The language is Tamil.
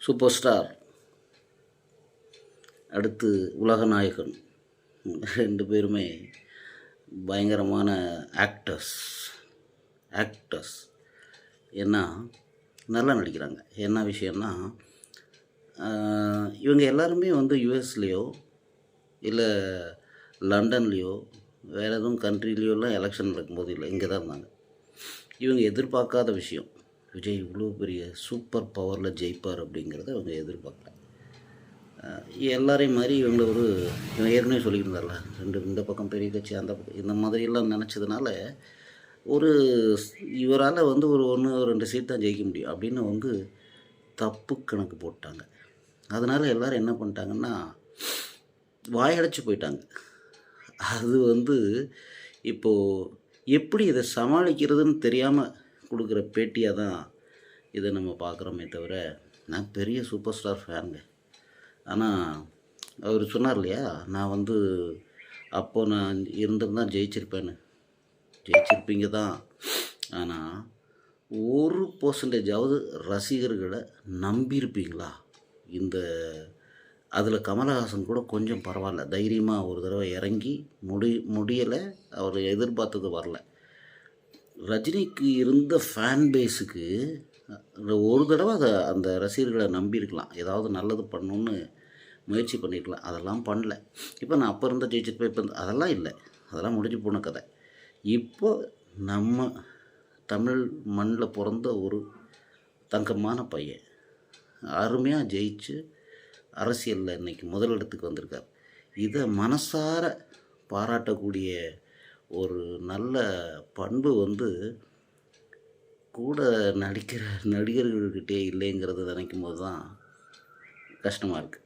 சூப்பர் ஸ்டார், அடுத்து உலகநாயகன், ரெண்டு பேருமே பயங்கரமான ஆக்டர்ஸ். ஏன்னா நல்லா நடிக்கிறாங்க. என்ன விஷயம்னா, இவங்க எல்லாருமே வந்து யுஎஸ்லேயோ இல்லை லண்டன்லேயோ வேறு எதுவும் கண்ட்ரிலேயோலாம் எலெக்ஷன் நடக்கும்போது இல்லை, இங்கே தான் இருந்தாங்க. இவங்க எதிர்பார்க்காத விஷயம், விஜய் இவ்வளோ பெரிய சூப்பர் பவரில் ஜெயிப்பார் அப்படிங்கிறத அவங்க எதிர்பார்க்கல. எல்லாரையும் மாதிரி இவங்கள இவங்க ஏற்கனவே சொல்லிட்டு இருந்தார்ல, இந்த பக்கம் பெரிய கட்சி, அந்த பக்கம், இந்த மாதிரியெல்லாம் நினச்சதுனால இவரால் ஒரு 1-2 சீட் தான் ஜெயிக்க முடியும் அப்படின்னு தப்பு கணக்கு போட்டாங்க. அதனால் எல்லோரும் என்ன பண்ணிட்டாங்கன்னா, வாயடைச்சு போயிட்டாங்க. அது இப்போது எப்படி இதை சமாளிக்கிறதுன்னு தெரியாமல் கொடுக்குற பேட்டியாக தான் இதை நம்ம பார்க்குறோமே தவிர, நான் பெரிய சூப்பர் ஸ்டார் ஃபேனுங்க. ஆனால் அவர் சொன்னார் இல்லையா, நான் அப்போது நான் இருந்திருந்தால் ஜெயிச்சிருப்பீங்க தான். ஆனால் 1% ரசிகர்களை நம்பியிருப்பீங்களா? அதில் கமலஹாசன் கூட கொஞ்சம் பரவாயில்ல, தைரியமாக ஒரு தடவை இறங்கி முடியலை, அவர் எதிர்பார்த்தது வரல. ரஜினிக்கு இருந்த ஃபேன் பேஸுக்கு ஒரு தடவை அந்த ரசிகர்களை நம்பியிருக்கலாம், ஏதாவது நல்லது பண்ணணுன்னு முயற்சி பண்ணியிருக்கலாம். அதெல்லாம் பண்ணல. இப்போ நான் அப்போ இருந்த ஜெயிச்சிட்டு போய் இப்போ அதெல்லாம் இல்லை, அதெல்லாம் முடிஞ்சு போன கதை. இப்போ நம்ம தமிழ் மண்ணில் பிறந்த ஒரு தங்கமான பையன் அருமையாக ஜெயிச்சு அரசியலில் இன்றைக்கி முதலிடத்துக்கு வந்திருக்கார். இதை மனசார பாராட்டக்கூடிய ஒரு நல்ல பண்பு கூட நடிக்கிற நடிகர்கள்கிட்டே இல்லைங்கிறத நினைக்கும் போது தான் கஷ்டமாக இருக்குது.